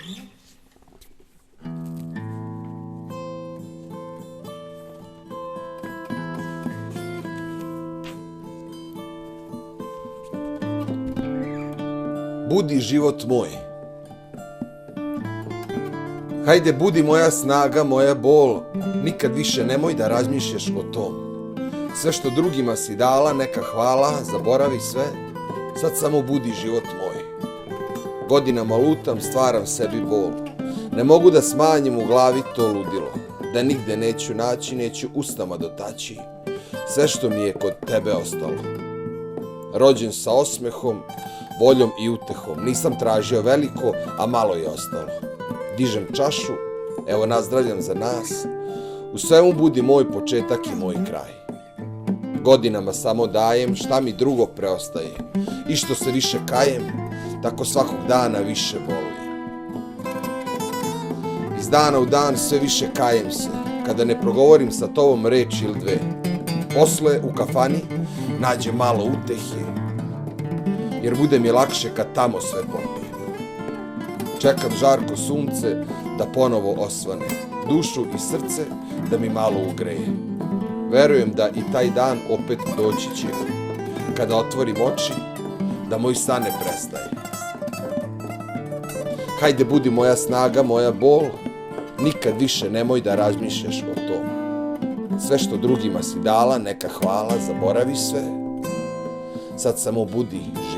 Budi život moj. Hajde budi moja snaga, moja bol, nikad više nemoj da razmišljaš o tom. Sve što drugima si dala, neka hvala, zaboravi sve, sad samo budi život moj. Godinama lutam, stvaram sebi bol, ne mogu da smanjim u glavi to ludilo, da nigde neću naći, neću usnama dotaći, sve što mi je kod tebe ostalo. Rođen sa osmehom, voljom i utehom, nisam tražio veliko, a malo je ostalo. Dižem čašu, evo nazdravljam za nas, u svemu budi moj početak i moj kraj. Godinama samo dajem, šta mi drugo preostaje, i što se više kajem, tako svakog dana više boluje. Iz dana u dan sve više kajem se, kada ne progovorim sa tobom reč ili dve. Posle, u kafani, nađem malo utehe, jer bude mi lakše kad tamo sve popijem. Čekam žarko sunce da ponovo osvane, dušu i srce da mi malo ugreje. Verujem da i taj dan opet doći će, kada otvorim oči, da moj san ne prestaje. Hajde budi moja snaga, moja bol, nikad više nemoj da razmišljaš o tom. Sve što drugima si dala, neka hvala, zaboravi sve, sad samo budi život.